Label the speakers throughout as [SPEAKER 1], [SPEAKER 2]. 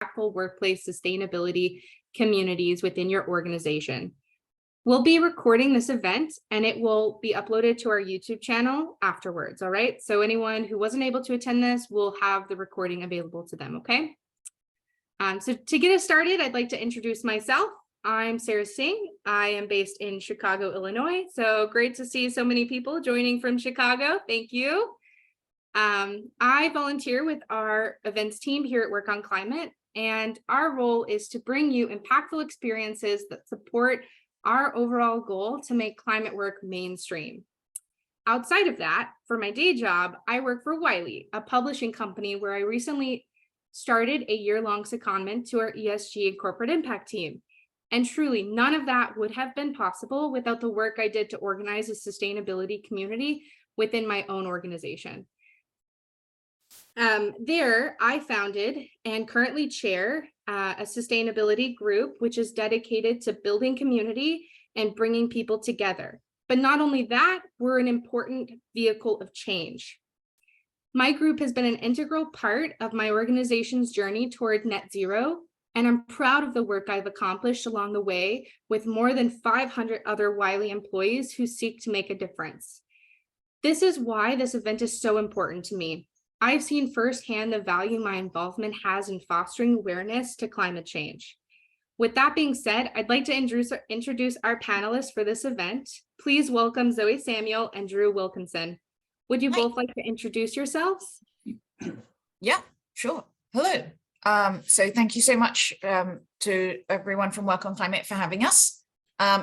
[SPEAKER 1] impactful workplace sustainability communities within your organization. We'll be recording this event and it will be uploaded to our YouTube channel afterwards, all right? So anyone who wasn't able to attend this will have the recording available to them, okay? So to get us started, I'd like to introduce myself. I'm Sarah Singh. I am based in Chicago, Illinois. So great to see so many people joining from Chicago. Thank you. I volunteer with our events team here at Work on Climate, and our role is to bring you impactful experiences that support our overall goal to make climate work mainstream. Outside of that, for my day job, I work for Wiley, a publishing company where I recently started a year-long secondment to our ESG and corporate impact team. And truly, none of that would have been possible without the work I did to organize a sustainability community within my own organization. There, I founded and currently chair a sustainability group, which is dedicated to building community and bringing people together. But not only that, we're an important vehicle of change. My group has been an integral part of my organization's journey toward net zero, and I'm proud of the work I've accomplished along the way with more than 500 other Wiley employees who seek to make a difference. This is why this event is so important to me. I've seen firsthand the value my involvement has in fostering awareness to climate change. With that being said, I'd like to introduce our panelists for this event. Please welcome Zoe Samuel and Drew Wilkinson. Would you both like to introduce yourselves?
[SPEAKER 2] Yeah, sure. Hello. So thank you so much to everyone from Work on Climate for having us.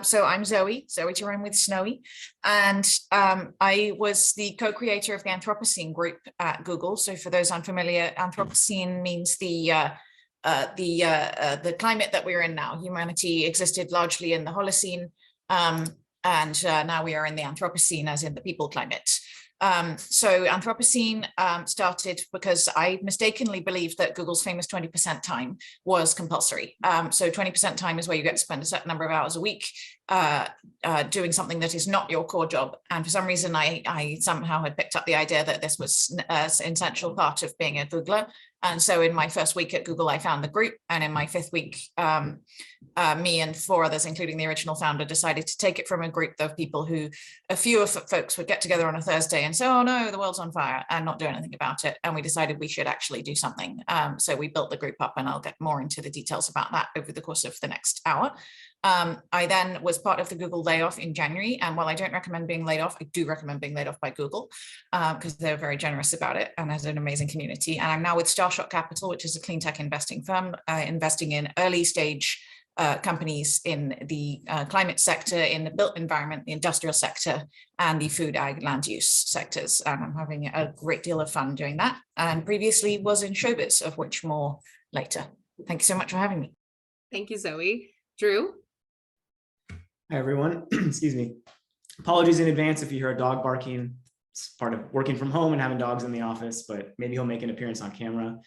[SPEAKER 2] So I'm Zoe to rhyme with Snowy, and I was the co-creator of the Anthropocene group at Google. So for those unfamiliar, Anthropocene means the climate that we're in now. Humanity existed largely in the Holocene, and now we are in the Anthropocene, as in the people climate. So Anthropocene started because I mistakenly believed that Google's famous 20% time was compulsory. So 20% time is where you get to spend a certain number of hours a week doing something that is not your core job. And for some reason, I somehow had picked up the idea that this was an essential part of being a Googler. And so in my first week at Google, I found the group. And in my fifth week, me and 4 others, including the original founder, decided to take it from a group of people who, a few of folks would get together on a Thursday and say, oh no, the world's on fire, and not do anything about it. And we decided we should actually do something. So we built the group up, and I'll get more into the details about that over the course of the next hour. I then was part of the Google layoff in January. And while I don't recommend being laid off, I do recommend being laid off by Google because they're very generous about it and has an amazing community. And I'm now with Starshot Capital, which is a cleantech investing firm, investing in early stage companies in the climate sector, in the built environment, the industrial sector, and the food, ag, land use sectors. And I'm having a great deal of fun doing that. And previously was in showbiz, of which more later. Thank you so much for having me.
[SPEAKER 1] Thank you, Zoe. Drew?
[SPEAKER 3] Hi, everyone. Excuse me. Apologies in advance if you hear a dog barking. It's part of working from home and having dogs in the office, but maybe he'll make an appearance on camera.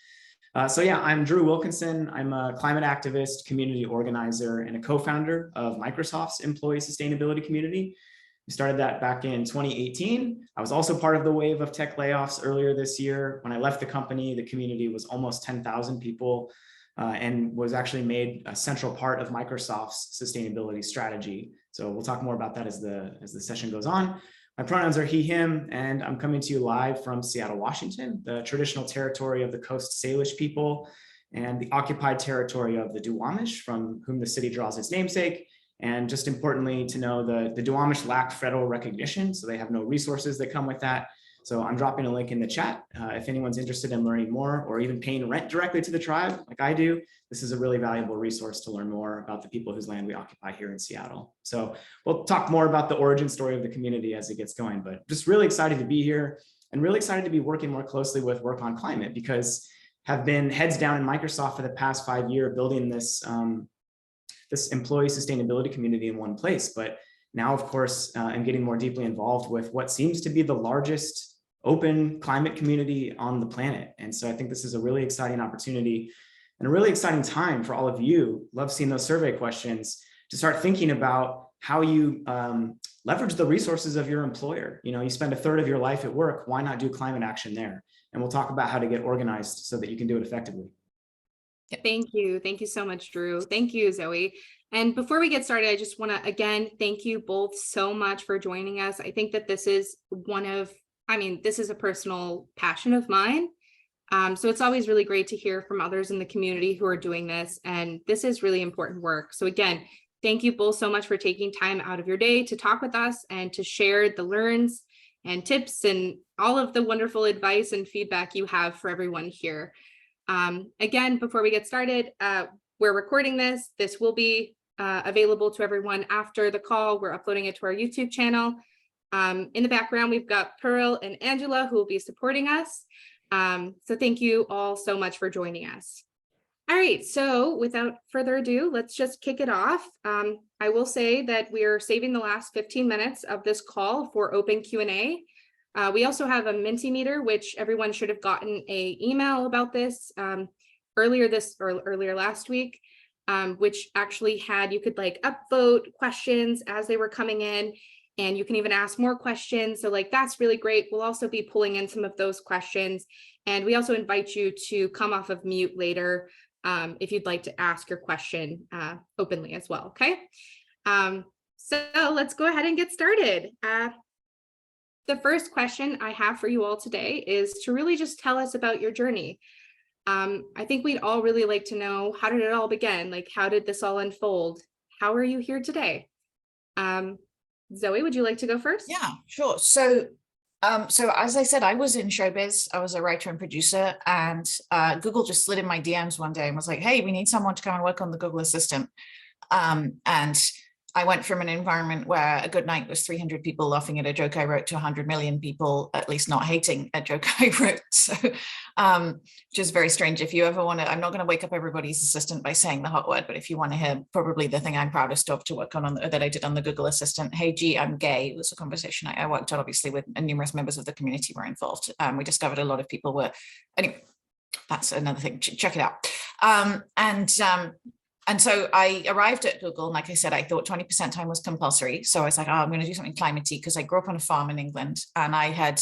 [SPEAKER 3] So yeah, I'm Drew Wilkinson. I'm a climate activist, community organizer, and a co-founder of Microsoft's employee sustainability community. We started that back in 2018. I was also part of the wave of tech layoffs earlier this year. When I left the company, the community was almost 10,000 people. And was actually made a central part of Microsoft's sustainability strategy. So we'll talk more about that as the session goes on. My pronouns are he, him, and I'm coming to you live from Seattle, Washington, the traditional territory of the Coast Salish people and the occupied territory of the Duwamish, from whom the city draws its namesake. And just importantly to know, the Duwamish lack federal recognition, so they have no resources that come with that. So I'm dropping a link in the chat. If anyone's interested in learning more or even paying rent directly to the tribe, like I do, this is a really valuable resource to learn more about the people whose land we occupy here in Seattle. So we'll talk more about the origin story of the community as it gets going, but just really excited to be here and really excited to be working more closely with Work on Climate, because have been heads down in Microsoft for the past 5 years building this, this employee sustainability community in one place. But now, of course, I'm getting more deeply involved with what seems to be the largest open climate community on the planet. And so I think this is a really exciting opportunity and a really exciting time for all of you. Love seeing those survey questions to start thinking about how you leverage the resources of your employer. You know, you spend a third of your life at work, why not do climate action there? And we'll talk about how to get organized so that you can do it effectively.
[SPEAKER 1] Thank you. Thank you so much, Drew. Thank you, Zoe. And before we get started, I just want to, again, thank you both so much for joining us. I think that this is this is a personal passion of mine. So it's always really great to hear from others in the community who are doing this. And this is really important work. So again, thank you both so much for taking time out of your day to talk with us and to share the learns and tips and all of the wonderful advice and feedback you have for everyone here. Again, before we get started, we're recording this. This will be available to everyone after the call. We're uploading it to our YouTube channel. In the background, we've got Pearl and Angela who will be supporting us. So thank you all so much for joining us. All right, so without further ado, let's just kick it off. I will say that we are saving the last 15 minutes of this call for open Q&A. We also have a Mentimeter, which everyone should have gotten an email about this earlier last week, which actually had, you could like upvote questions as they were coming in, and you can even ask more questions. So like, that's really great. We'll also be pulling in some of those questions. And we also invite you to come off of mute later if you'd like to ask your question openly as well, okay? So let's go ahead and get started. The first question I have for you all today is to really just tell us about your journey. I think we'd all really like to know, how did it all begin? Like, how did this all unfold? How are you here today? Zoe, would you like to go first?
[SPEAKER 2] Yeah, sure. So as I said, I was in showbiz. I was a writer and producer, and Google just slid in my DMs one day and was like, hey, we need someone to come and work on the Google Assistant. And I went from an environment where a good night was 300 people laughing at a joke I wrote to 100 million people, at least not hating a joke I wrote. So, which is very strange. If you ever want to, I'm not going to wake up everybody's assistant by saying the hot word, but if you want to hear probably the thing I'm proudest of to work on that I did on the Google Assistant, hey, G, I'm gay. It was a conversation I worked on, obviously, with numerous members of the community were involved. We discovered a lot of people were, anyway, that's another thing. Check it out. And so I arrived at Google, and like I said, I thought 20% time was compulsory. So I was like, oh, I'm going to do something climatey, because I grew up on a farm in England, and I had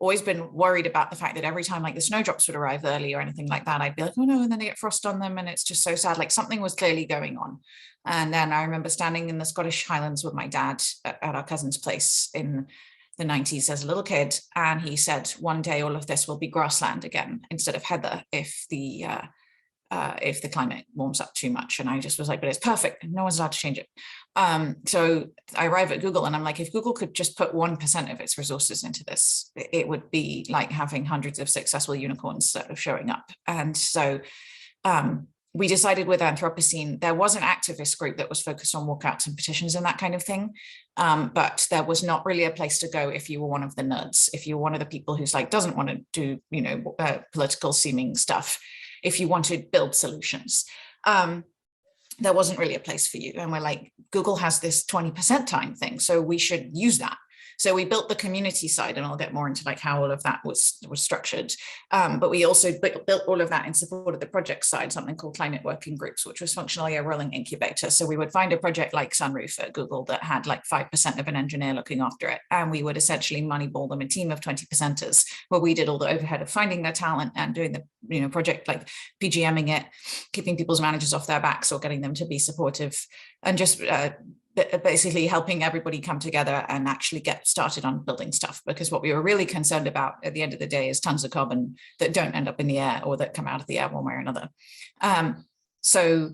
[SPEAKER 2] always been worried about the fact that every time like the snowdrops would arrive early or anything like that, I'd be like, oh no, and then they get frost on them, and it's just so sad. Like something was clearly going on. And then I remember standing in the Scottish Highlands with my dad at our cousin's place in the 90s as a little kid, and he said, one day all of this will be grassland again instead of heather if the climate warms up too much. And I just was like, but it's perfect. No one's allowed to change it. So I arrive at Google, and I'm like, if Google could just put 1% of its resources into this, it would be like having hundreds of successful unicorns sort of showing up. And so we decided with Anthropocene, there was an activist group that was focused on walkouts and petitions and that kind of thing. But there was not really a place to go if you were one of the nerds, if you were one of the people who's like, doesn't want to do, political seeming stuff. If you want to build solutions, there wasn't really a place for you. And we're like, Google has this 20% time thing, so we should use that. So we built the community side, and I'll get more into like how all of that was structured. But we also built all of that in support of the project side, something called climate working groups, which was functionally a rolling incubator. So we would find a project like Sunroof at Google that had like 5% of an engineer looking after it. And we would essentially moneyball them a team of 20%ers, where we did all the overhead of finding their talent and doing the project, like PGMing it, keeping people's managers off their backs or getting them to be supportive, and just basically helping everybody come together and actually get started on building stuff. Because what we were really concerned about at the end of the day is tons of carbon that don't end up in the air or that come out of the air one way or another. So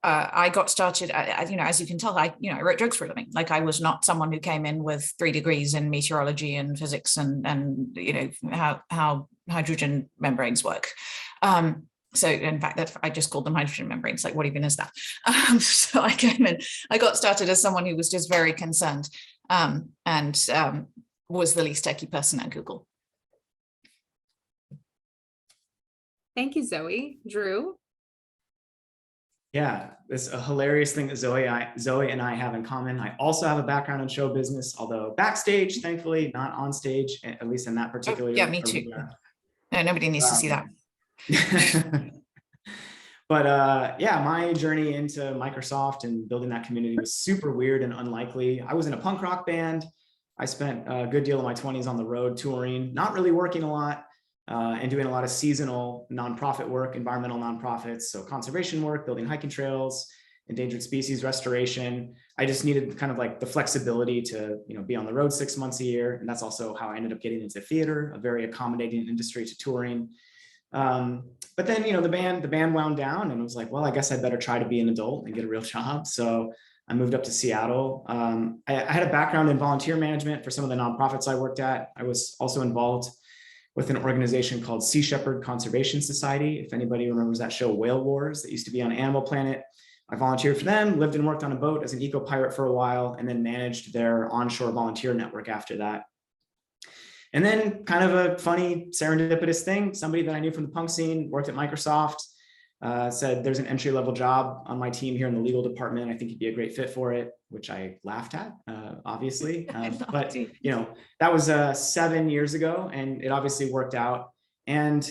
[SPEAKER 2] I got started, as you can tell, I wrote jokes for a living. Like I was not someone who came in with 3 degrees in meteorology and physics and how hydrogen membranes work. So in fact, I just called them hydrogen membranes, like what even is that? So I came in, I got started as someone who was just very concerned and was the least techie person at Google.
[SPEAKER 1] Thank you, Zoe. Drew?
[SPEAKER 3] Yeah, it's a hilarious thing that Zoe and I have in common. I also have a background in show business, although backstage, thankfully, not on stage, at least in that particular.
[SPEAKER 2] Yeah, me too. No, nobody needs to see that.
[SPEAKER 3] But yeah, my journey into Microsoft and building that community was super weird and unlikely. I was in a punk rock band. I spent a good deal of my 20s on the road touring, not really working a lot. and doing a lot of seasonal nonprofit work, environmental nonprofits. So conservation work, building hiking trails, endangered species restoration. I just needed kind of like the flexibility to, be on the road 6 months a year. And that's also how I ended up getting into theater, a very accommodating industry to touring. But then, the band wound down, and I was like, well, I guess I better try to be an adult and get a real job. So I moved up to Seattle. I had a background in volunteer management for some of the nonprofits I worked at. I was also involved with an organization called Sea Shepherd Conservation Society. If anybody remembers that show Whale Wars that used to be on Animal Planet, I volunteered for them, lived and worked on a boat as an eco-pirate for a while, and then managed their onshore volunteer network after that. And then kind of a funny serendipitous thing, somebody that I knew from the punk scene worked at Microsoft, said there's an entry-level job on my team here in the legal department. I think you'd be a great fit for it, which I laughed at, obviously. But that was 7 years ago, and it obviously worked out. And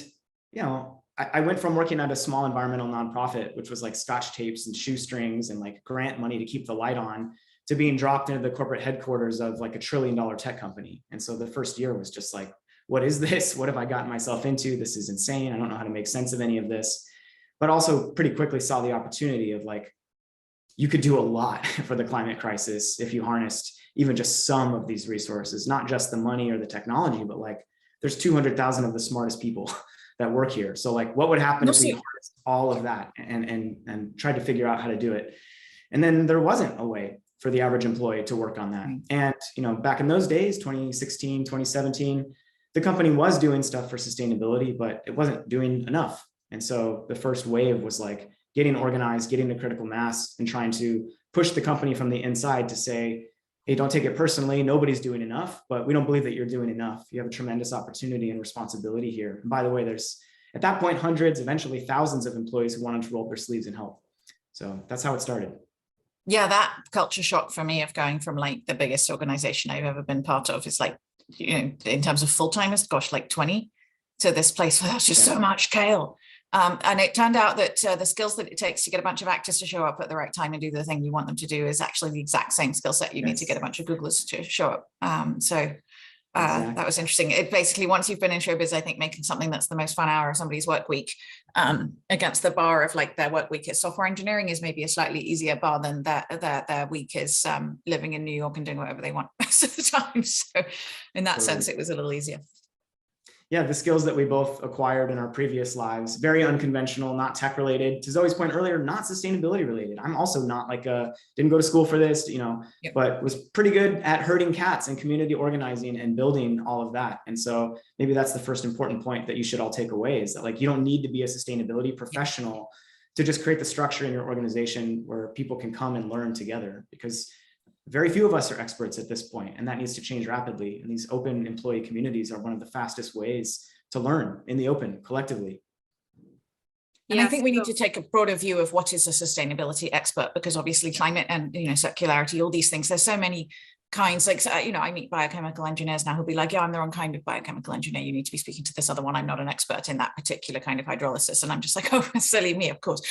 [SPEAKER 3] I went from working at a small environmental nonprofit, which was like scotch tapes and shoestrings and like grant money to keep the light on, to being dropped into the corporate headquarters of like $1 trillion tech company. And so the first year was just like, what is this? What have I gotten myself into? This is insane. I don't know how to make sense of any of this. But also pretty quickly saw the opportunity of like, you could do a lot for the climate crisis if you harnessed even just some of these resources, not just the money or the technology, but like there's 200,000 of the smartest people that work here. So like, what would happen if we harnessed all of that and tried to figure out how to do it? And then there wasn't a way for the average employee to work on that. And back in those days, 2016, 2017, the company was doing stuff for sustainability, but it wasn't doing enough. And so the first wave was like getting organized, getting to critical mass, and trying to push the company from the inside to say, hey, don't take it personally. Nobody's doing enough, but we don't believe that you're doing enough. You have a tremendous opportunity and responsibility here. And by the way, there's at that point, hundreds, eventually thousands of employees who wanted to roll up their sleeves and help. So that's how it started.
[SPEAKER 2] Yeah, that culture shock for me of going from like the biggest organization I've ever been part of is like, in terms of full-timers, gosh, like 20, to this place where there's just so much kale. And it turned out that the skills that it takes to get a bunch of actors to show up at the right time and do the thing you want them to do is actually the exact same skill set you need to get a bunch of Googlers to show up. That was interesting. It basically, once you've been in showbiz, I think making something that's the most fun hour of somebody's work week against the bar of like their work week is software engineering is maybe a slightly easier bar than their week is living in New York and doing whatever they want most of the time. So in that sense, it was a little easier.
[SPEAKER 3] Yeah, the skills that we both acquired in our previous lives, very unconventional, not tech related. To Zoe's point earlier, not sustainability related. I'm also not like didn't go to school for this, but was pretty good at herding cats and community organizing and building all of that. And so maybe that's the first important point that you should all take away is that like, you don't need to be a sustainability professional to just create the structure in your organization where people can come and learn together, because very few of us are experts at this point, and that needs to change rapidly. And these open employee communities are one of the fastest ways to learn in the open collectively.
[SPEAKER 2] And I think we need to take a broader view of what is a sustainability expert, because obviously climate and circularity, all these things, there's so many kinds. Like I meet biochemical engineers now who'll be like, yeah, I'm the wrong kind of biochemical engineer. You need to be speaking to this other one. I'm not an expert in that particular kind of hydrolysis. And I'm just like, oh, silly me, of course.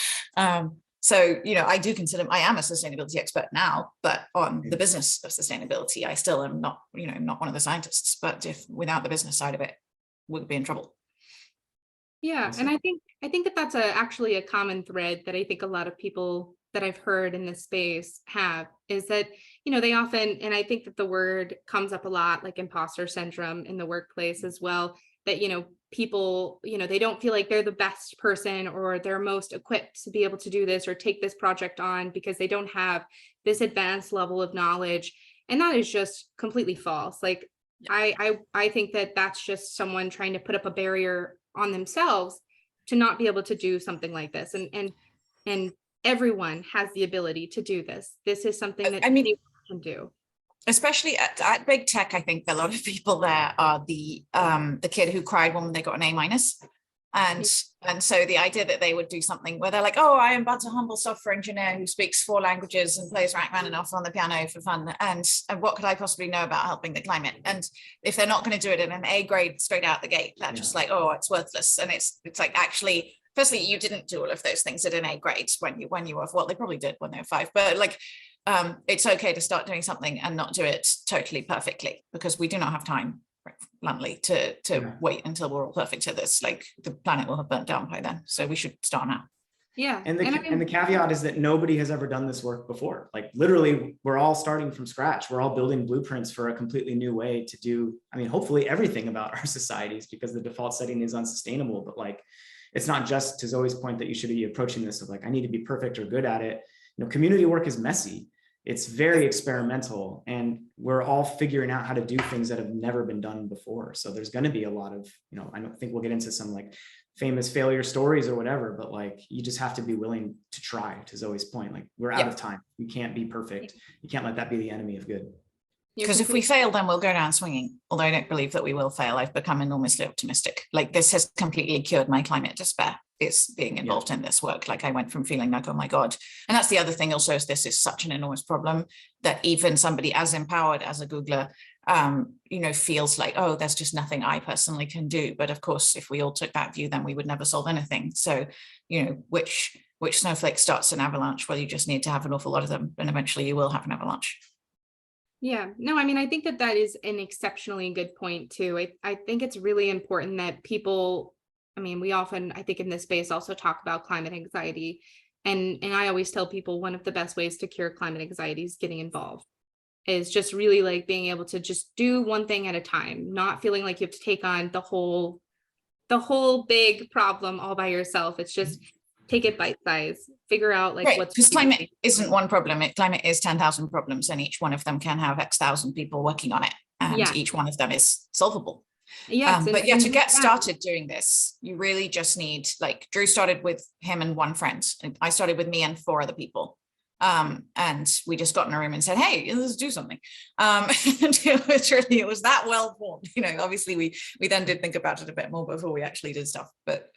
[SPEAKER 2] So, I do consider I am a sustainability expert now, but on the business of sustainability, I still am not, not one of the scientists, but if without the business side of it, we'd be in trouble.
[SPEAKER 1] Yeah. And I think that that's actually a common thread that I think a lot of people that I've heard in this space have is that, they often, and I think that the word comes up a lot, like imposter syndrome in the workplace as well, that, people, they don't feel like they're the best person or they're most equipped to be able to do this or take this project on because they don't have this advanced level of knowledge. And that is just completely false. Like, I think that that's just someone trying to put up a barrier on themselves to not be able to do something like this. And everyone has the ability to do this. This is something that anyone can do. Especially
[SPEAKER 2] at big tech, I think a lot of people there are the kid who cried when they got an A-. And so the idea that they would do something where they're like, oh, I am but a humble software engineer who speaks 4 languages and plays Rachmaninoff on the piano for fun. And what could I possibly know about helping the climate? And if they're not going to do it in an A grade straight out the gate, they're just like, oh, it's worthless. And it's like, actually, firstly, you didn't do all of those things at an A grade when you were, well, they probably did when they were 5, but like, it's okay to start doing something and not do it totally perfectly, because we do not have time bluntly, to
[SPEAKER 3] Yeah.
[SPEAKER 2] wait until we're all perfect at this. Like the planet will have burnt down by then. So we should start now.
[SPEAKER 1] Yeah.
[SPEAKER 3] And
[SPEAKER 1] I
[SPEAKER 3] the caveat is that nobody has ever done this work before. Like literally, we're all starting from scratch. We're all building blueprints for a completely new way to do, I mean, hopefully everything about our societies, because the default setting is unsustainable. But like, it's not just, to Zoe's point, that you should be approaching this of like, I need to be perfect or good at it. You know, community work is messy. It's very experimental, and we're all figuring out how to do things that have never been done before. So there's going to be a lot of, you know, I don't think we'll get into some like famous failure stories or whatever, but like, you just have to be willing to try, to Zoe's point. Like, we're out of time. You can't be perfect. You can't let that be the enemy of good.
[SPEAKER 2] Because if we fail, then we'll go down swinging. Although I don't believe that we will fail. I've become enormously optimistic. Like, this has completely cured my climate despair, is being involved in this work. Like, I went from feeling like, oh my God. And that's the other thing also, is this is such an enormous problem that even somebody as empowered as a Googler, you know, feels like, oh, there's just nothing I personally can do. But of course, if we all took that view, then we would never solve anything. So, you know, which snowflake starts an avalanche? Well, you just need to have an awful lot of them, and eventually you will have an avalanche.
[SPEAKER 1] Yeah, no, I mean, I think that is an exceptionally good point too. I think it's really important that people, I mean, we often, I think in this space also talk about climate anxiety. And I always tell people one of the best ways to cure climate anxiety is getting involved. Is just really like being able to just do one thing at a time, not feeling like you have to take on the whole big problem all by yourself. It's just take it bite size, figure out like what's,
[SPEAKER 2] because climate isn't one problem. Climate is 10,000 problems, and each one of them can have X thousand people working on it, and each one of them is solvable.
[SPEAKER 1] Yes,
[SPEAKER 2] but yeah, to get started doing this, you really just need, like, Drew started with him and one friend, and I started with me and 4 other people. And we just got in a room and said, hey, let's do something. And it was that well formed. You know, obviously we then did think about it a bit more before we actually did stuff. But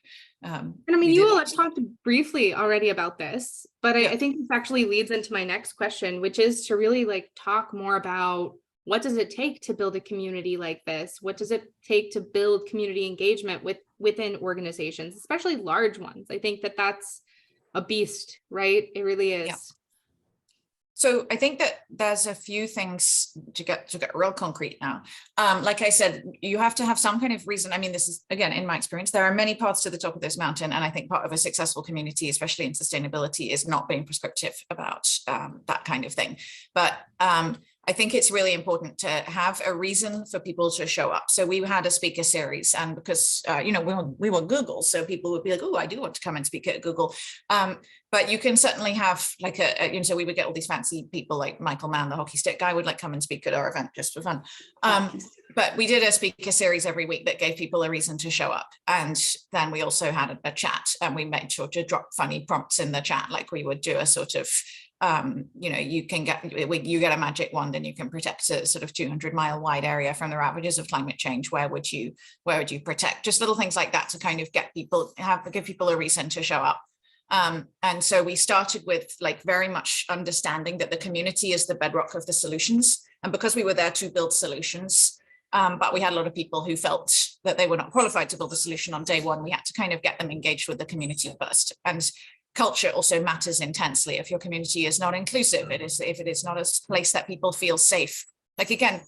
[SPEAKER 1] and I mean, you all have talked briefly already about this, but I think this actually leads into my next question, which is to really like talk more about what does it take to build a community like this? What does it take to build community engagement within organizations, especially large ones? I think that's a beast, right? It really is.
[SPEAKER 2] Yeah. So I think that there's a few things to get real concrete now. Like I said, you have to have some kind of reason. I mean, this is, again, in my experience, there are many paths to the top of this mountain. And I think part of a successful community, especially in sustainability, is not being prescriptive about that kind of thing. But I think it's really important to have a reason for people to show up. So we had a speaker series, and because, you know, we were Google, so people would be like, oh, I do want to come and speak at Google. But you can certainly have like you know, so we would get all these fancy people like Michael Mann, the hockey stick guy, would like come and speak at our event just for fun. But we did a speaker series every week that gave people a reason to show up. And then we also had a chat, and we made sure to drop funny prompts in the chat. Like we would do a sort of, you know, you get a magic wand and you can protect a sort of 200-mile wide area from the ravages of climate change. Where would you protect? Just little things like that to kind of give people a reason to show up. And so we started with like very much understanding that the community is the bedrock of the solutions. And because we were there to build solutions, but we had a lot of people who felt that they were not qualified to build a solution on day one, we had to kind of get them engaged with the community first. And culture also matters intensely. If your community is not inclusive, if it is not a place that people feel safe. Like, again,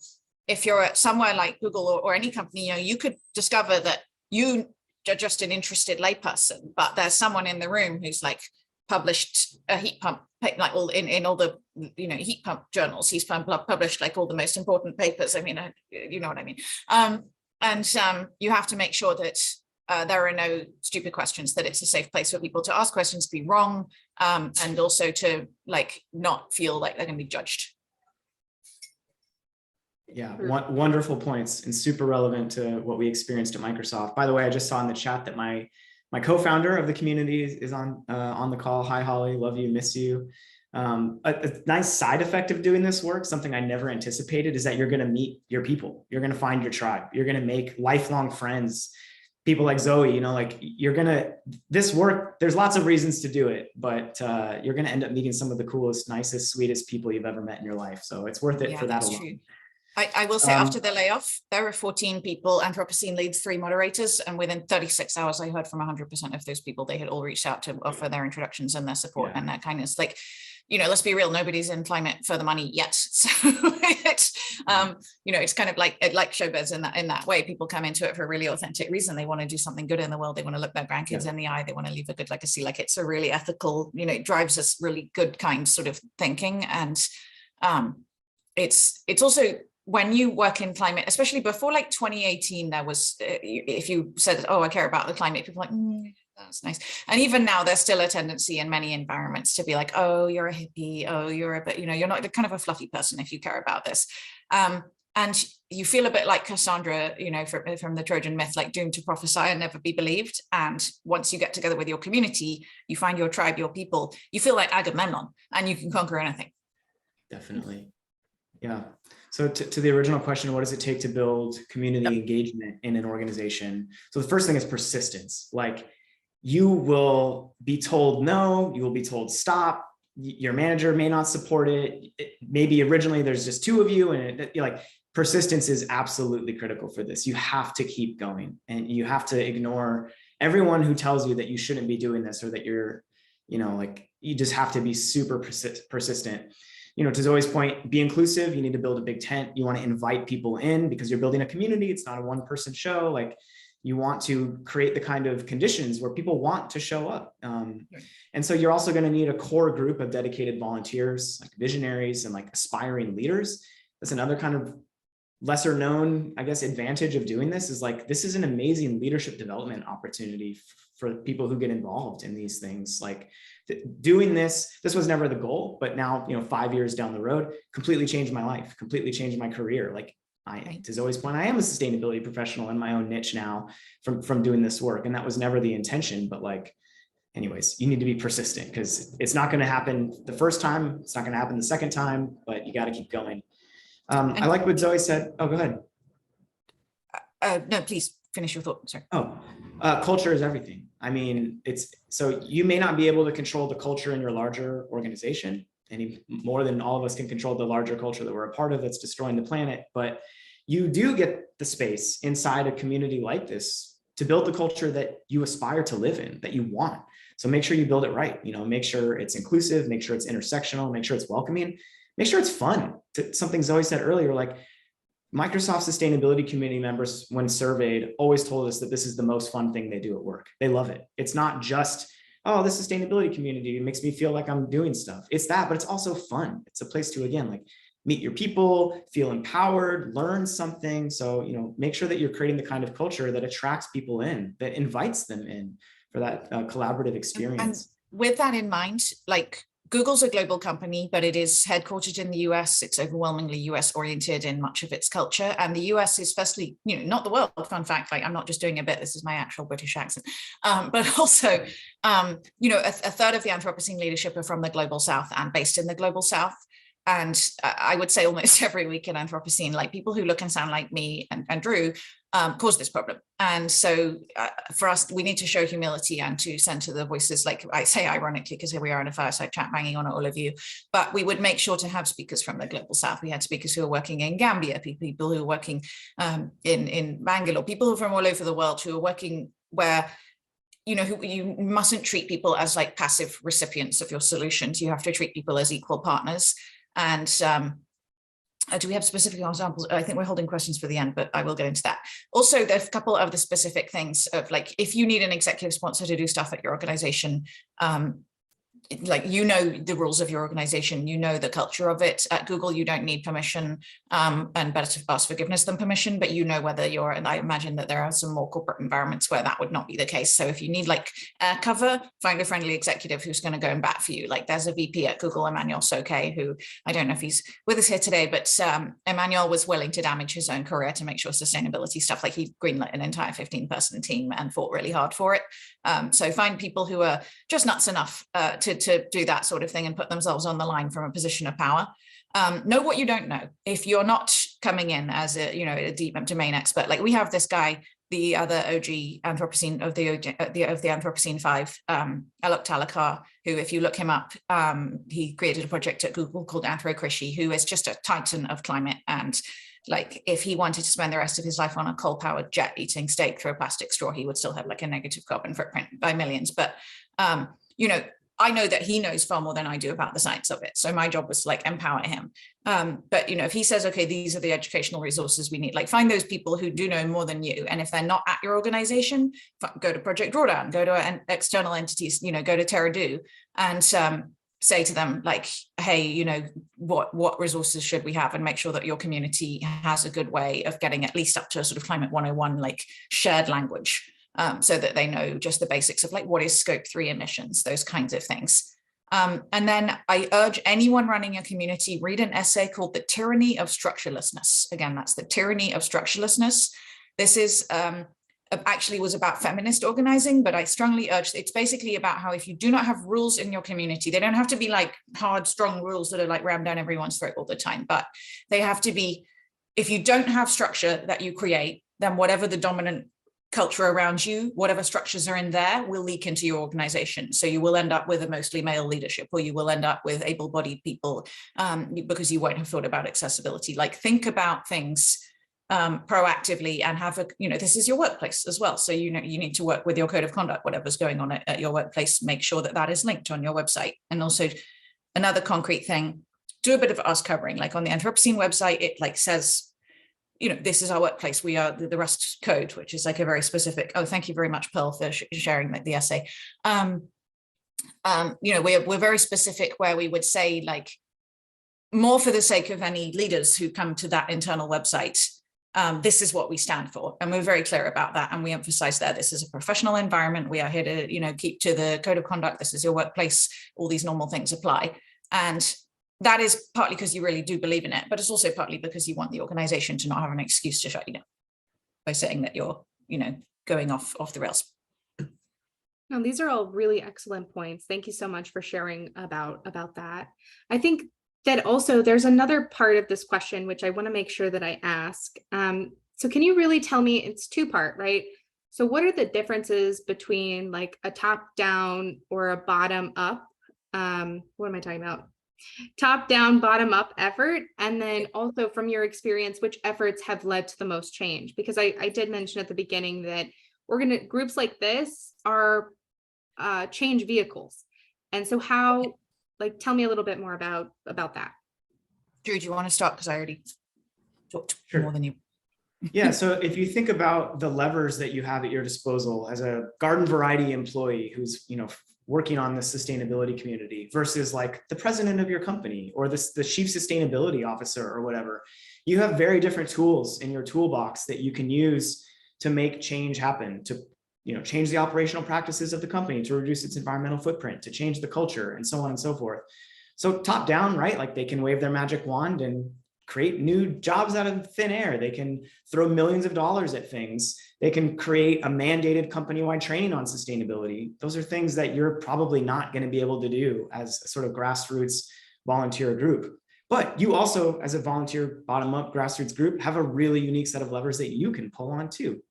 [SPEAKER 2] if you're at somewhere like Google or any company, you know, you could discover that you are just an interested layperson, but there's someone in the room who's like published a heat pump, like all in all the, you know, heat pump journals. He's published like all the most important papers. I mean, you know what I mean? And you have to make sure that there are no stupid questions, that it's a safe place for people to ask questions, be wrong, and also to like not feel like they're going to be judged.
[SPEAKER 3] Yeah, wonderful points, and super relevant to what we experienced at Microsoft. By the way, I just saw in the chat that my co-founder of the community is on the call. Hi, Holly, love you, miss you. A nice side effect of doing this work, something I never anticipated, is that you're going to meet your people. You're going to find your tribe. You're going to make lifelong friends. People like Zoe, you know, like this work, there's lots of reasons to do it, but you're going to end up meeting some of the coolest, nicest, sweetest people you've ever met in your life. So it's worth it for that alone.
[SPEAKER 2] True. I will say, after the layoff, there were 14 people. Anthropocene leads 3 moderators, and within 36 hours, I heard from 100% of those people. They had all reached out to offer their introductions and their support and that kindness. Like, let's be real, nobody's in climate for the money yet. So it's, it's kind of like showbiz in that way. People come into it for a really authentic reason. They want to do something good in the world. They want to look their grandkids in the eye. They want to leave a good legacy. Like, it's a really ethical, it drives us really good kind sort of thinking. And it's also, when you work in climate, especially before like 2018, there was, if you said, oh, I care about the climate, people are like, that's nice. And even now, there's still a tendency in many environments to be like, oh, you're a hippie, oh, but you're not kind of a fluffy person if you care about this. And you feel a bit like Cassandra, from the Trojan myth, like doomed to prophesy and never be believed. And once you get together with your community, you find your tribe, your people, you feel like Agamemnon and you can conquer anything.
[SPEAKER 3] Definitely. Yeah. So to the original question, what does it take to build community engagement in an organization? So the first thing is persistence. Like, you will be told no, you will be told stop. Your manager may not support it. Maybe originally there's just two of you, and persistence is absolutely critical for this. You have to keep going, and you have to ignore everyone who tells you that you shouldn't be doing this, or that you're, you just have to be super persistent. To Zoe's point, be inclusive. You need to build a big tent. You want to invite people in because you're building a community. It's not a one-person show. Like, you want to create the kind of conditions where people want to show up. And so you're also going to need a core group of dedicated volunteers, like visionaries and like aspiring leaders. That's another kind of lesser known, I guess, advantage of doing this, is like, this is an amazing leadership development opportunity for people who get involved in these things. Like, doing this was never the goal, but now, 5 years down the road, completely changed my life, completely changed my career. Like, to Zoe's point, I am a sustainability professional in my own niche now from doing this work. And that was never the intention, but like, anyways, you need to be persistent, because it's not going to happen the first time. It's not going to happen the second time, but you got to keep going. I like what Zoe said. Oh, go ahead.
[SPEAKER 2] No, please finish your thought. Sorry.
[SPEAKER 3] Culture is everything. I mean, so you may not be able to control the culture in your larger organization any more than all of us can control the larger culture that we're a part of that's destroying the planet. But you do get the space inside a community like this to build the culture that you aspire to live in, that you want. So make sure you build it right. Make sure it's inclusive, make sure it's intersectional, make sure it's welcoming, make sure it's fun. Something Zoe said earlier, like, Microsoft sustainability community members, when surveyed, always told us that this is the most fun thing they do at work. They love it. It's not just, oh, the sustainability community makes me feel like I'm doing stuff. It's that, but it's also fun. It's a place to, again, like, meet your people, feel empowered, learn something. So, make sure that you're creating the kind of culture that attracts people in, that invites them in for that collaborative experience.
[SPEAKER 2] And with that in mind, like, Google's a global company, but it is headquartered in the US. It's overwhelmingly US oriented in much of its culture. And the US is firstly, not the world, fun fact, like, I'm not just doing a bit, this is my actual British accent, but also, a third of the Anthropocene leadership are from the global South and based in the global South. And I would say almost every week in Anthropocene, like, people who look and sound like me and Drew cause this problem. And so for us, we need to show humility and to center the voices, like I say ironically, because here we are in a fireside chat banging on all of you, but we would make sure to have speakers from the global South. We had speakers who are working in Gambia, people who are working in Bangalore, people who are from all over the world who are working where, you mustn't treat people as like passive recipients of your solutions. You have to treat people as equal partners. And do we have specific examples? I think we're holding questions for the end, but I will get into that. Also, there's a couple of the specific things of, like, if you need an executive sponsor to do stuff at your organization, like, the rules of your organization, the culture of it. At Google, you don't need permission, and better to ask forgiveness than permission, but whether and I imagine that there are some more corporate environments where that would not be the case. So if you need like air cover, find a friendly executive who's going to go and bat for you. Like, there's a VP at Google, Emmanuel Soke, who I don't know if he's with us here today, but Emmanuel was willing to damage his own career to make sure sustainability stuff, like, he greenlit an entire 15-person team and fought really hard for it. So find people who are just nuts enough to do that sort of thing and put themselves on the line from a position of power. Know what you don't know. If you're not coming in as a deep domain expert, like, we have this guy, the other OG Anthropocene of the Anthropocene 5, Alok Talakar, who, if you look him up, he created a project at Google called AnthroKrishi, who is just a titan of climate. And like, if he wanted to spend the rest of his life on a coal-powered jet eating steak through a plastic straw, he would still have like a negative carbon footprint by millions. But I know that he knows far more than I do about the science of it. So my job was to like empower him. But if he says, okay, these are the educational resources we need, like find those people who do know more than you. And if they're not at your organization, go to Project Drawdown, go to external entities, go to TerraDo, and say to them like, hey, what resources should we have, and make sure that your community has a good way of getting at least up to a sort of climate 101, like shared language. So that they know just the basics of like what is scope 3 emissions, those kinds of things. And then I urge anyone running a community, read an essay called The Tyranny of Structurelessness. Again, that's The Tyranny of Structurelessness. This is actually was about feminist organizing, but I strongly urge, it's basically about how if you do not have rules in your community, they don't have to be like hard, strong rules that are like rammed down everyone's throat all the time, but they have to be, if you don't have structure that you create, then whatever the dominant culture around you, whatever structures are in there will leak into your organization. So you will end up with a mostly male leadership, or you will end up with able-bodied people because you won't have thought about accessibility. Like think about things proactively and have a, this is your workplace as well. So, you need to work with your code of conduct, whatever's going on at your workplace, make sure that that is linked on your website. And also another concrete thing, do a bit of us covering, like on the Anthropocene website, it like says, this is our workplace. We are the Rust code, which is like a very specific, oh, thank you very much, Pearl, for sharing like the essay. We're very specific where we would say like, more for the sake of any leaders who come to that internal website, this is what we stand for. And we're very clear about that. And we emphasize that this is a professional environment. We are here to, keep to the code of conduct. This is your workplace. All these normal things apply. And that is partly because you really do believe in it, but it's also partly because you want the organization to not have an excuse to shut you down by saying that you're, going off the rails.
[SPEAKER 1] No, these are all really excellent points. Thank you so much for sharing about that. I think that also there's another part of this question, which I want to make sure that I ask. So can you really tell me, it's two-part, right? So what are the differences between like a top-down or a bottom-up? What am I talking about? Top-down, bottom-up effort, and then also from your experience, which efforts have led to the most change? Because I did mention at the beginning that groups like this are change vehicles, and so how, like, tell me a little bit more about that.
[SPEAKER 2] Drew, do you want to start? Because I already talked more than you.
[SPEAKER 3] Yeah, so if you think about the levers that you have at your disposal as a garden variety employee who's working on the sustainability community versus like the president of your company or the chief sustainability officer or whatever, you have very different tools in your toolbox that you can use to make change happen, to change the operational practices of the company, to reduce its environmental footprint, to change the culture, and so on and so forth. So top down, right? Like they can wave their magic wand and create new jobs out of thin air. They can throw millions of dollars at things. They can create a mandated company-wide training on sustainability. Those are things that you're probably not going to be able to do as a sort of grassroots volunteer group. But you also, as a volunteer bottom-up grassroots group, have a really unique set of levers that you can pull on too.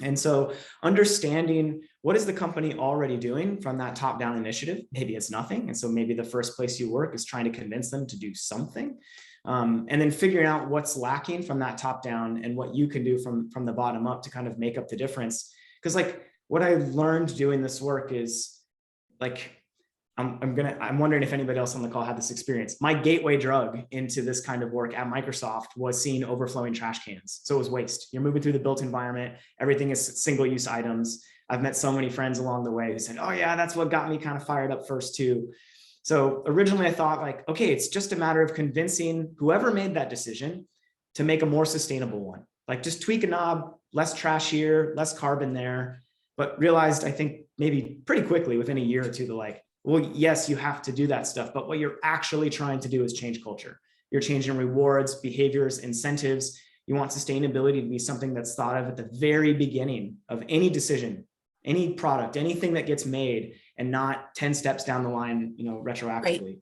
[SPEAKER 3] And so understanding what is the company already doing from that top-down initiative, maybe it's nothing. And so maybe the first place you work is trying to convince them to do something. And then figuring out what's lacking from that top down and what you can do from the bottom up to kind of make up the difference. Because like what I learned doing this work is like, I'm wondering if anybody else on the call had this experience. My gateway drug into this kind of work at Microsoft was seeing overflowing trash cans. So it was waste. You're moving through the built environment. Everything is single-use items. I've met so many friends along the way who said, oh yeah, that's what got me kind of fired up first too. So originally I thought like, okay, it's just a matter of convincing whoever made that decision to make a more sustainable one. Like just tweak a knob, less trash here, less carbon there, but realized I think maybe pretty quickly within a year or two, like, well, yes, you have to do that stuff, but what you're actually trying to do is change culture. You're changing rewards, behaviors, incentives. You want sustainability to be something that's thought of at the very beginning of any decision, any product, anything that gets made, and not 10 steps down the line, retroactively. Right.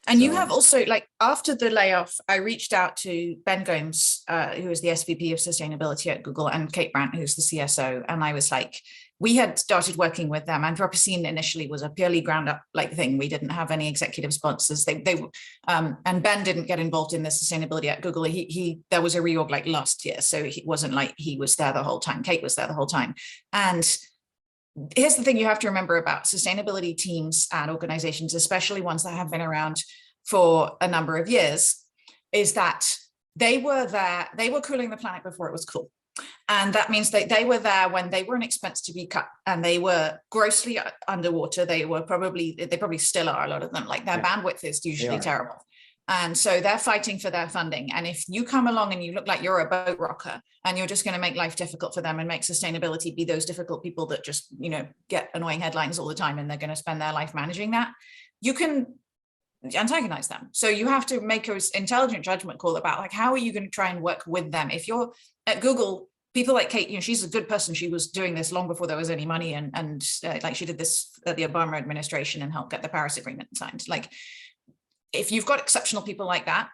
[SPEAKER 2] And so, you have also, like, after the layoff, I reached out to Ben Gomes, who is the SVP of Sustainability at Google, and Kate Brandt, who's the CSO. And I was like, we had started working with them. Anthropocene initially was a purely ground up like thing. We didn't have any executive sponsors. And Ben didn't get involved in the sustainability at Google. There was a reorg like last year. So it wasn't like he was there the whole time. Kate was there the whole time. And here's the thing you have to remember about sustainability teams and organizations, especially ones that have been around for a number of years, is that they were cooling the planet before it was cool. And that means that they were there when they were an expense to be cut and they were grossly underwater. They probably still are, a lot of them, like their bandwidth is usually terrible. And so they're fighting for their funding. And if you come along and you look like you're a boat rocker and you're just going to make life difficult for them and make sustainability be those difficult people that just, get annoying headlines all the time and they're going to spend their life managing that, you can antagonize them. So you have to make an intelligent judgment call about like, how are you going to try and work with them? If you're at Google, people like Kate, she's a good person. She was doing this long before there was any money. And like she did this at the Obama administration and helped get the Paris Agreement signed. Like, if you've got exceptional people like that,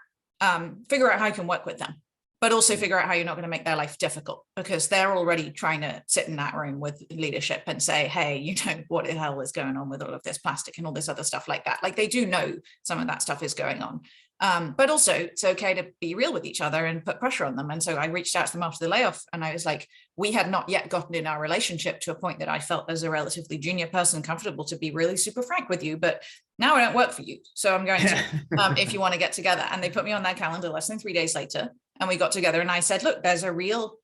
[SPEAKER 2] figure out how you can work with them, but also figure out how you're not going to make their life difficult, because they're already trying to sit in that room with leadership and say, hey, what the hell is going on with all of this plastic and all this other stuff like that. Like, they do know some of that stuff is going on. But also it's okay to be real with each other and put pressure on them. And so I reached out to them after the layoff and I was like, we had not yet gotten in our relationship to a point that I felt as a relatively junior person comfortable to be really super frank with you, but now I don't work for you. So I'm going to, if you want to get together. And they put me on their calendar less than 3 days later. And we got together and I said, look, there's a real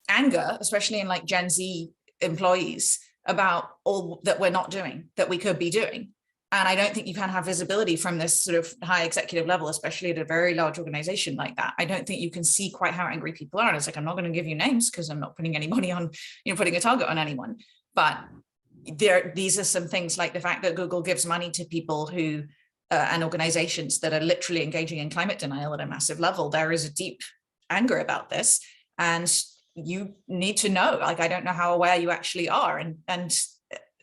[SPEAKER 2] anger, especially in like Gen Z employees, about all that we're not doing, that we could be doing. And I don't think you can have visibility from this sort of high executive level, especially at a very large organization like that. I don't think you can see quite how angry people are. And it's like, I'm not going to give you names because I'm not putting anybody on, putting a target on anyone. But these are some things like the fact that Google gives money to people who and organizations that are literally engaging in climate denial at a massive level. There is a deep anger about this. And you need to know, like, I don't know how aware you actually are. And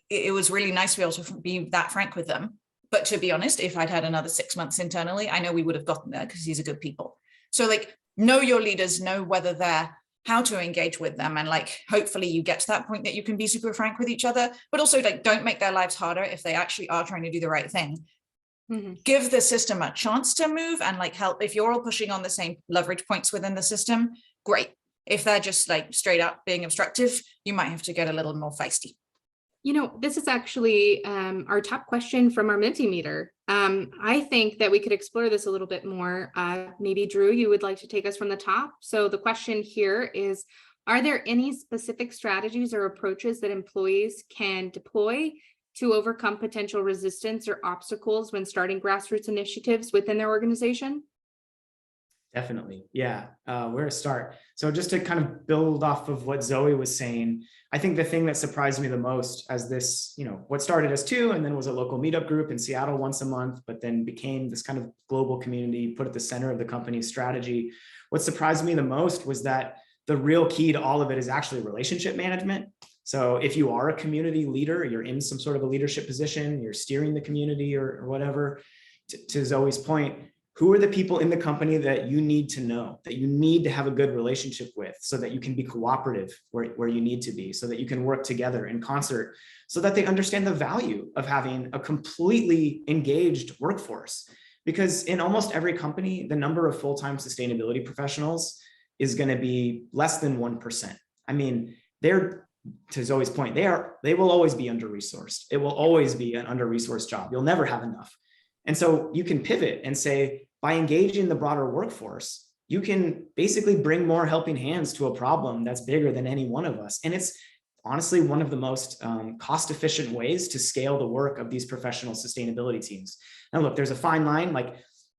[SPEAKER 2] it was really nice to be able to be that frank with them. But to be honest, if I'd had another 6 months internally, I know we would have gotten there because these are good people. So like, know your leaders, know whether how to engage with them. And like, hopefully you get to that point that you can be super frank with each other, but also like, don't make their lives harder if they actually are trying to do the right thing. Mm-hmm. Give the system a chance to move and like help. If you're all pushing on the same leverage points within the system, great. If they're just like straight up being obstructive, you might have to get a little more feisty.
[SPEAKER 1] This is actually our top question from our Mentimeter. I think that we could explore this a little bit more. Maybe Drew, you would like to take us from the top. So the question here is, are there any specific strategies or approaches that employees can deploy to overcome potential resistance or obstacles when starting grassroots initiatives within their organization?
[SPEAKER 3] Definitely. Yeah. Where to start? So just to kind of build off of what Zoe was saying, I think the thing that surprised me the most as this, what started as 2 and then was a local meetup group in Seattle once a month, but then became this kind of global community put at the center of the company's strategy. What surprised me the most was that the real key to all of it is actually relationship management. So if you are a community leader, you're in some sort of a leadership position, you're steering the community or whatever, to Zoe's point, who are the people in the company that you need to know, that you need to have a good relationship with so that you can be cooperative where you need to be, so that you can work together in concert, so that they understand the value of having a completely engaged workforce. Because in almost every company, the number of full-time sustainability professionals is going to be less than 1%. I mean, to Zoe's point, they will always be under-resourced. It will always be an under-resourced job. You'll never have enough. And so you can pivot and say, by engaging the broader workforce, you can basically bring more helping hands to a problem that's bigger than any one of us. And it's honestly one of the most cost-efficient ways to scale the work of these professional sustainability teams. Now, look, there's a fine line, like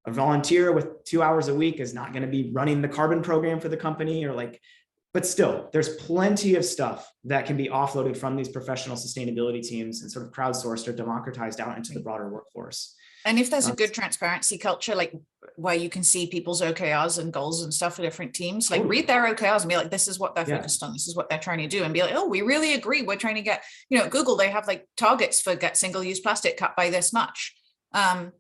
[SPEAKER 3] a volunteer with 2 hours a week is not going to be running the carbon program for the company but still, there's plenty of stuff that can be offloaded from these professional sustainability teams and sort of crowdsourced or democratized out into the broader workforce.
[SPEAKER 2] And if there's a good transparency culture, like where you can see people's OKRs and goals and stuff for different teams, like read their OKRs and be like, this is what they're focused on. This is what they're trying to do, and be like, oh, we really agree. We're trying to get, at Google, they have like targets for get single-use plastic cut by this much. And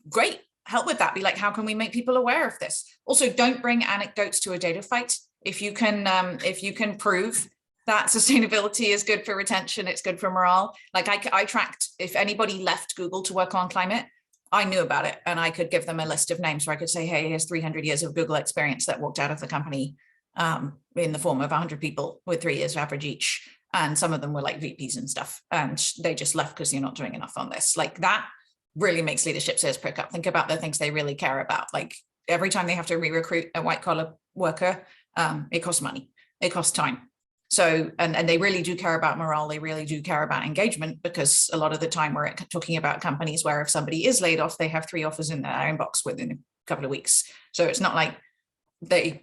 [SPEAKER 2] great. Help with that. Be like, how can we make people aware of this? Also, don't bring anecdotes to a data fight. If you can prove that sustainability is good for retention, it's good for morale. Like I tracked, if anybody left Google to work on climate, I knew about it and I could give them a list of names where I could say, hey, here's 300 years of Google experience that walked out of the company in the form of 100 people with 3 years of average each. And some of them were like VPs and stuff. And they just left because you're not doing enough on this. Like that really makes leadership ears prick up. Think about the things they really care about. Like every time they have to re-recruit a white collar worker, it costs money, it costs time. So, and they really do care about morale. They really do care about engagement, because a lot of the time we're talking about companies where if somebody is laid off, they have 3 offers in their inbox within a couple of weeks. So it's not like they're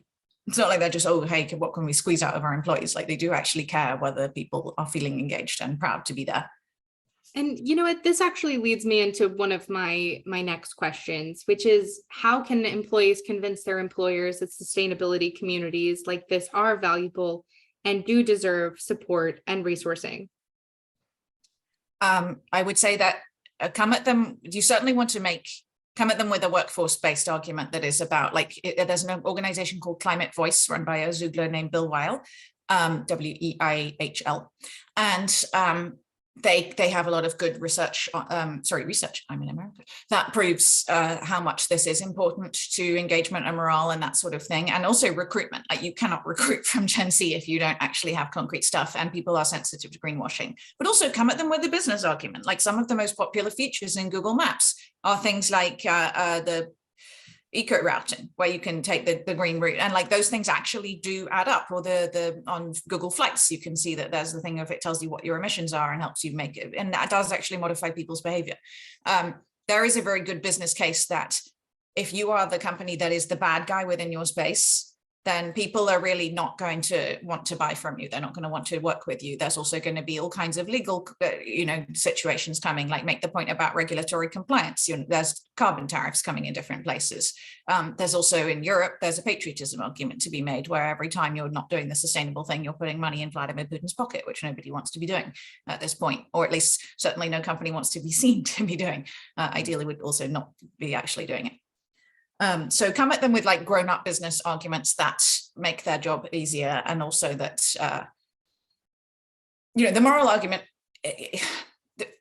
[SPEAKER 2] just, oh, hey, what can we squeeze out of our employees? Like they do actually care whether people are feeling engaged and proud to be there.
[SPEAKER 1] And you know what, this actually leads me into one of my next questions, which is how can employees convince their employers that sustainability communities like this are valuable and do deserve support and resourcing?
[SPEAKER 2] I would say that come at them, you certainly want to come at them with a workforce-based argument that is about, like, there's an organization called Climate Voice run by a Zoogler named Bill Weil, W-E-I-H-L. And they have a lot of good research, I'm in America, that proves how much this is important to engagement and morale and that sort of thing. And also recruitment. Like you cannot recruit from Gen Z if you don't actually have concrete stuff, and people are sensitive to greenwashing. But also come at them with a business argument. Like some of the most popular features in Google Maps are things like the eco routing, where you can take the green route, and like those things actually do add up. Or the on Google Flights, you can see that there's the thing of it tells you what your emissions are and helps you make it, and that does actually modify people's behavior. There is a very good business case that if you are the company that is the bad guy within your space, then people are really not going to want to buy from you. They're not going to want to work with you. There's also going to be all kinds of legal, situations coming, like make the point about regulatory compliance. There's carbon tariffs coming in different places. There's also in Europe, there's a patriotism argument to be made, where every time you're not doing the sustainable thing, you're putting money in Vladimir Putin's pocket, which nobody wants to be doing at this point, or at least certainly no company wants to be seen to be doing. Ideally, would also not be actually doing it. So come at them with like grown-up business arguments that make their job easier, and also that, the moral argument,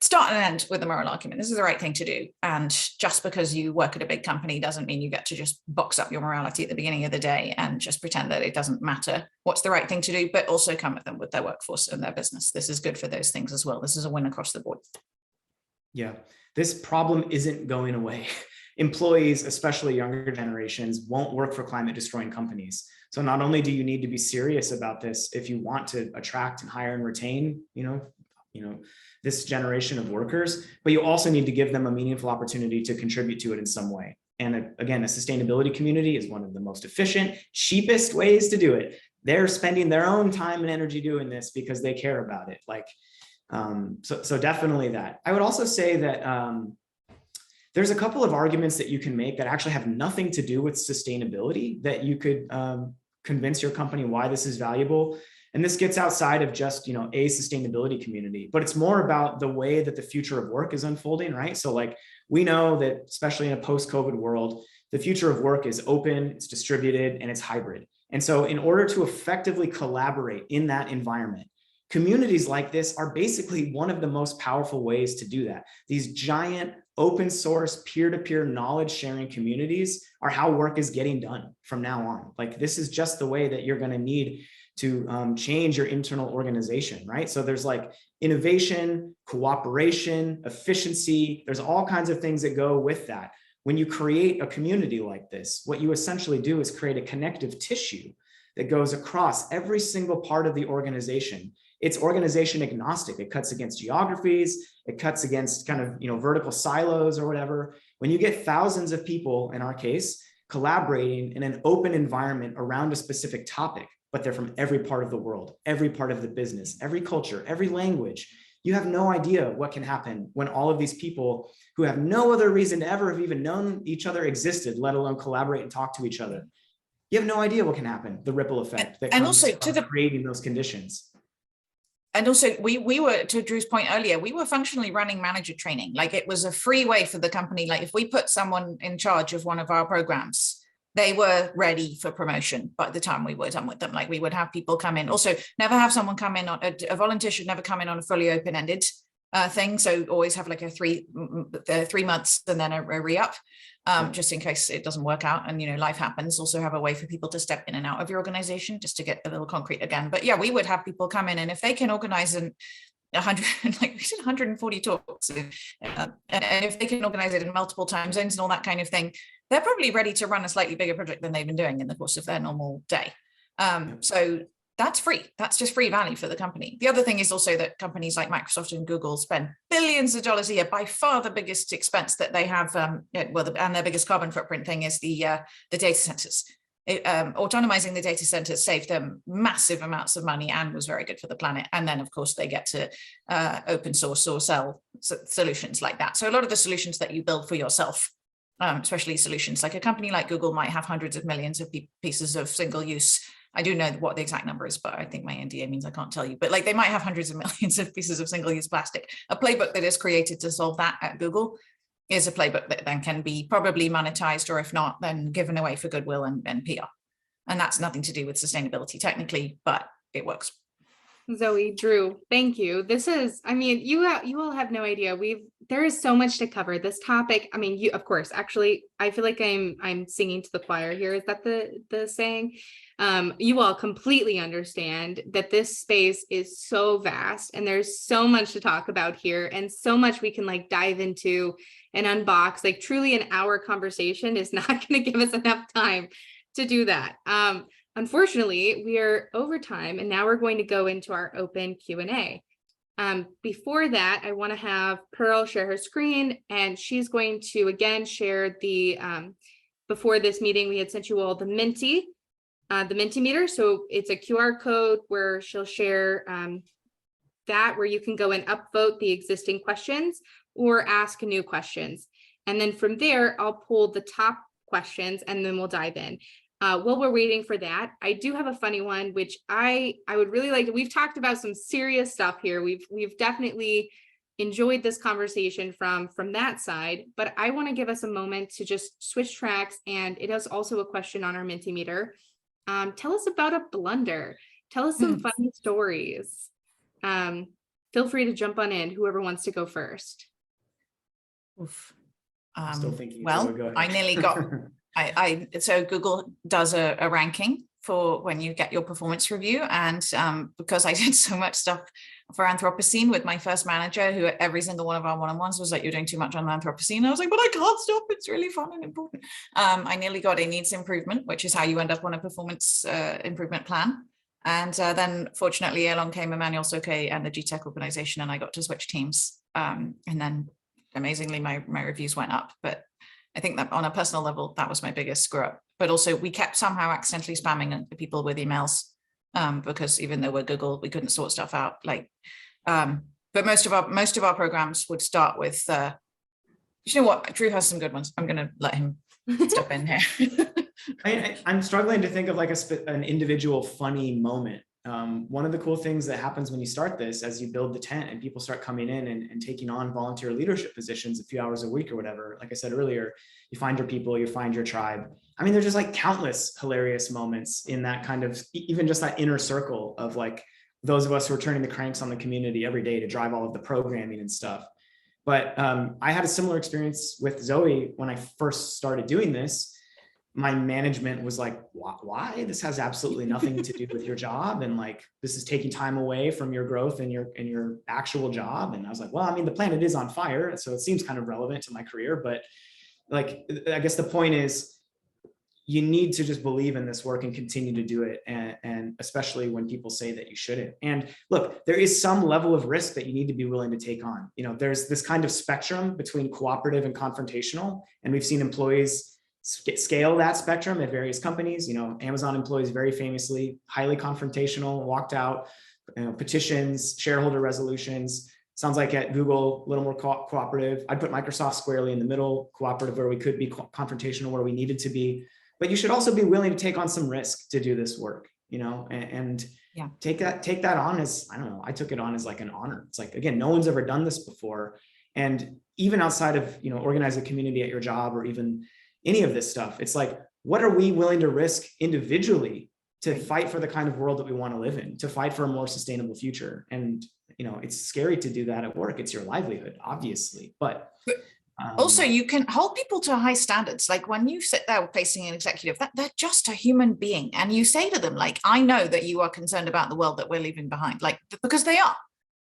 [SPEAKER 2] start and end with the moral argument. This is the right thing to do. And just because you work at a big company doesn't mean you get to just box up your morality at the beginning of the day and just pretend that it doesn't matter what's the right thing to do, but also come at them with their workforce and their business. This is good for those things as well. This is a win across the board.
[SPEAKER 3] Yeah, this problem isn't going away. Employees, especially younger generations, won't work for climate destroying companies. So not only do you need to be serious about this if you want to attract and hire and retain, this generation of workers, but you also need to give them a meaningful opportunity to contribute to it in some way. And again, a sustainability community is one of the most efficient, cheapest ways to do it. They're spending their own time and energy doing this because they care about it. So definitely that. I would also say that there's a couple of arguments that you can make that actually have nothing to do with sustainability that you could convince your company why this is valuable. And this gets outside of just, a sustainability community, but it's more about the way that the future of work is unfolding, right? So like we know that especially in a post-COVID world, the future of work is open, it's distributed, and it's hybrid. And so in order to effectively collaborate in that environment, communities like this are basically one of the most powerful ways to do that. These giant open source peer-to-peer knowledge sharing communities are how work is getting done from now on. Like this is just the way that you're going to need to change your internal organization, right? So there's like innovation, cooperation, efficiency. There's all kinds of things that go with that. When you create a community like this, what you essentially do is create a connective tissue that goes across every single part of the organization. It's organization agnostic. It cuts against geographies. It cuts against kind of, vertical silos or whatever. When you get thousands of people, in our case, collaborating in an open environment around a specific topic, but they're from every part of the world, every part of the business, every culture, every language, you have no idea what can happen when all of these people who have no other reason to ever have even known each other existed, let alone collaborate and talk to each other. You have no idea what can happen, the ripple effect that comes from creating those conditions.
[SPEAKER 2] And also we were, to Drew's point earlier, we were functionally running manager training. Like it was a free way for the company. Like if we put someone in charge of one of our programs, they were ready for promotion by the time we were done with them. Like we would have people come in. Also, never have someone come in on a volunteer should never come in on a fully open-ended thing. So always have like a 3 months and then a re-up, just in case it doesn't work out and, you know, life happens. Also have a way for people to step in and out of your organization just to get a little concrete again. But yeah, we would have people come in, and if they can organize 100, like we did 140 talks, and if they can organize it in multiple time zones and all that kind of thing, they're probably ready to run a slightly bigger project than they've been doing in the course of their normal day. So that's free. That's just free value for the company. The other thing is also that companies like Microsoft and Google spend billions of dollars a year. By far the biggest expense that they have, and their biggest carbon footprint thing is the data centers. Autonomizing the data centers saved them massive amounts of money and was very good for the planet. And then, of course, they get to open source or sell solutions like that. So a lot of the solutions that you build for yourself, especially solutions like a company like Google might have hundreds of millions of pieces of single use. I do know what the exact number is, but I think my NDA means I can't tell you. But like they might have hundreds of millions of pieces of single-use plastic. A playbook that is created to solve that at Google is a playbook that then can be probably monetized, or if not, then given away for goodwill and PR. And that's nothing to do with sustainability technically, but it works.
[SPEAKER 1] Zoe, Drew, thank you. This is, I mean, you all have no idea. There is so much to cover. This topic, I mean, you, of course, actually, I feel like I'm singing to the choir here. Is that the saying? You all completely understand that this space is so vast and there's so much to talk about here and so much we can like dive into and unbox. Like truly an hour conversation is not going to give us enough time to do that. Unfortunately, we are over time and now we're going to go into our open Q&A. Before that, I want to have Pearl share her screen, and she's going to again share the, before this meeting, we had sent you all the Mentimeter. So it's a QR code where she'll share that, where you can go and upvote the existing questions or ask new questions. And then from there, I'll pull the top questions and then we'll dive in. While we're waiting for that, I do have a funny one, which I would really like to, we've talked about some serious stuff here. We've definitely enjoyed this conversation from that side, but I want to give us a moment to just switch tracks. And it is also a question on our Mentimeter. Tell us about a blunder. Tell us some funny stories. Feel free to jump on in, whoever wants to go first.
[SPEAKER 2] Oof.
[SPEAKER 3] Still thinking.
[SPEAKER 2] Well, I nearly got, so Google does a ranking for when you get your performance review. And because I did so much stuff for Anthropocene with my first manager, who at every single one of our one-on-ones was like, you're doing too much on Anthropocene. I was like, but I can't stop. It's really fun and important. I nearly got a needs improvement, which is how you end up on a performance improvement plan. And then fortunately along came Emmanuel Soke and the gTech organization, and I got to switch teams. And then amazingly, my reviews went up. But I think that on a personal level, that was my biggest screw up. But also we kept somehow accidentally spamming people with emails because even though we're Google, we couldn't sort stuff out. Like, but most of our programs would start with, you know what, Drew has some good ones. I'm going to let him step in here.
[SPEAKER 3] I'm struggling to think of like an individual funny moment. One of the cool things that happens when you start this, as you build the tent and people start coming in and taking on volunteer leadership positions a few hours a week or whatever, like I said earlier, you find your people, you find your tribe. I mean, there's just like countless hilarious moments in that kind of, even just that inner circle of like those of us who are turning the cranks on the community every day to drive all of the programming and stuff. But I had a similar experience with Zoe when I first started doing this. My management was like, why? This has absolutely nothing to do with your job. And like, this is taking time away from your growth and your actual job. And I was like, well, I mean, the planet is on fire. So it seems kind of relevant to my career. But like, I guess the point is, you need to just believe in this work and continue to do it. And especially when people say that you shouldn't. And look, there is some level of risk that you need to be willing to take on. You know, there's this kind of spectrum between cooperative and confrontational. And we've seen employees scale that spectrum at various companies. You know, Amazon employees very famously highly confrontational, walked out, petitions, shareholder resolutions. Sounds like at Google, a little more cooperative. I'd put Microsoft squarely in the middle, cooperative where we could be, confrontational where we needed to be. But you should also be willing to take on some risk to do this work, you know, and yeah, take that on as, I don't know, I took it on as like an honor. It's like, again, no one's ever done this before. And even outside of, you know, organize a community at your job or even any of this stuff, it's like, what are we willing to risk individually to fight for the kind of world that we want to live in, to fight for a more sustainable future? And it's scary to do that at work. It's your livelihood, obviously, but
[SPEAKER 2] also, you can hold people to high standards. Like when you sit there facing an executive, that they're just a human being. And you say to them, like, I know that you are concerned about the world that we're leaving behind, like, because they are.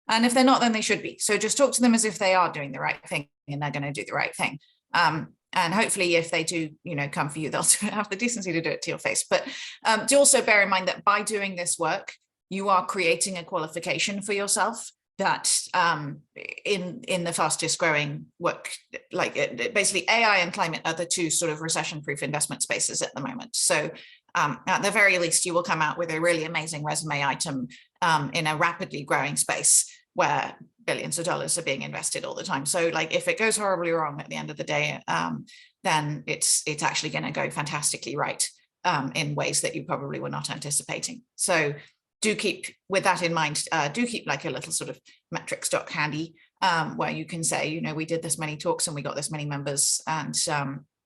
[SPEAKER 2] And if they're not, then they should be. So just talk to them as if they are doing the right thing and they're going to do the right thing. And hopefully if they do, come for you, they'll have the decency to do it to your face. But do also bear in mind that by doing this work, you are creating a qualification for yourself that in the fastest growing work, like basically AI and climate are the two sort of recession-proof investment spaces at the moment. So at the very least, you will come out with a really amazing resume item in a rapidly growing space where billions of dollars are being invested all the time. So like if it goes horribly wrong at the end of the day, then it's actually going to go fantastically right in ways that you probably were not anticipating. So do keep with that in mind, do keep like a little sort of metric stock handy where you can say, we did this many talks and we got this many members, and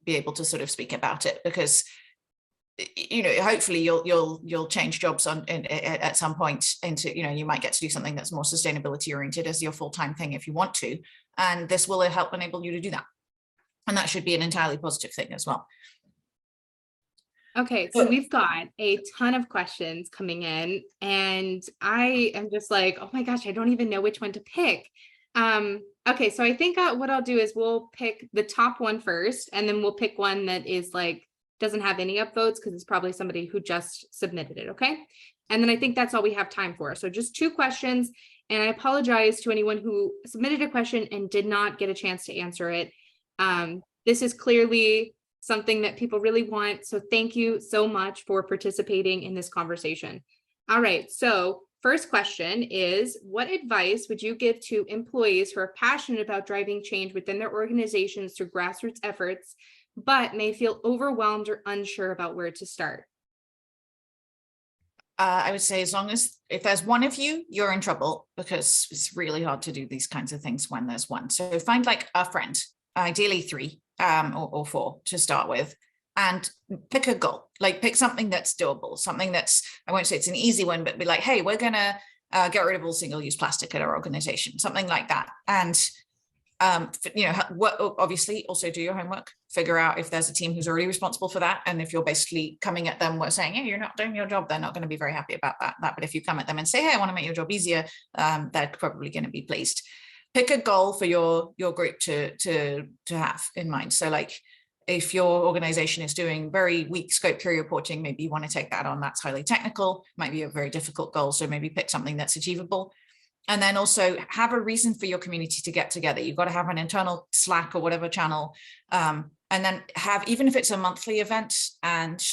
[SPEAKER 2] be able to sort of speak about it, because hopefully you'll change jobs at some point into, you might get to do something that's more sustainability oriented as your full-time thing if you want to, and this will help enable you to do that. And that should be an entirely positive thing as well.
[SPEAKER 1] Okay, so we've got a ton of questions coming in, and I am just like, oh my gosh, I don't even know which one to pick. Okay, so I think what I'll do is we'll pick the top one first, and then we'll pick one that is like, doesn't have any upvotes because it's probably somebody who just submitted it, okay? And then I think that's all we have time for. So just 2 questions, and I apologize to anyone who submitted a question and did not get a chance to answer it. This is clearly something that people really want. So thank you so much for participating in this conversation. All right, so first question is, what advice would you give to employees who are passionate about driving change within their organizations through grassroots efforts, but may feel overwhelmed or unsure about where to start?
[SPEAKER 2] I would say if there's one of you, you're in trouble, because it's really hard to do these kinds of things when there's one. So find like a friend, ideally 3 or 4 to start with, and pick a goal, like pick something that's doable, something that's, I won't say it's an easy one, but be like, hey, we're going to get rid of all single-use plastic at our organization, something like that. And obviously also do your homework, figure out if there's a team who's already responsible for that. And if you're basically coming at them saying, hey, you're not doing your job, they're not going to be very happy about that. But if you come at them and say, hey, I want to make your job easier, they're probably going to be pleased. Pick a goal for your group to have in mind. So like if your organization is doing very weak scope 3 reporting, maybe you want to take that on. That's highly technical, might be a very difficult goal. So maybe pick something that's achievable. And then also have a reason for your community to get together. You've got to have an internal Slack or whatever channel. And then have, even if it's a monthly event and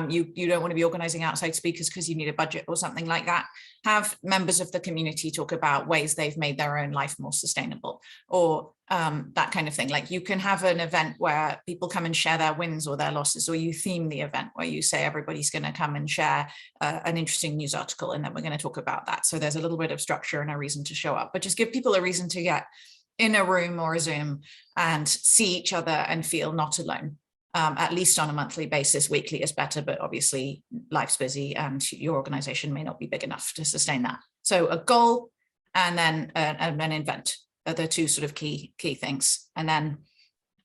[SPEAKER 2] you don't want to be organizing outside speakers because you need a budget or something like that, have members of the community talk about ways they've made their own life more sustainable, or that kind of thing. Like you can have an event where people come and share their wins or their losses, or you theme the event where you say everybody's going to come and share an interesting news article, and then we're going to talk about that. So there's a little bit of structure and a reason to show up, but just give people a reason to get in a room or a Zoom and see each other and feel not alone, at least on a monthly basis. Weekly is better, but obviously life's busy and your organization may not be big enough to sustain that. So a goal and then an event are the 2 sort of key things. And then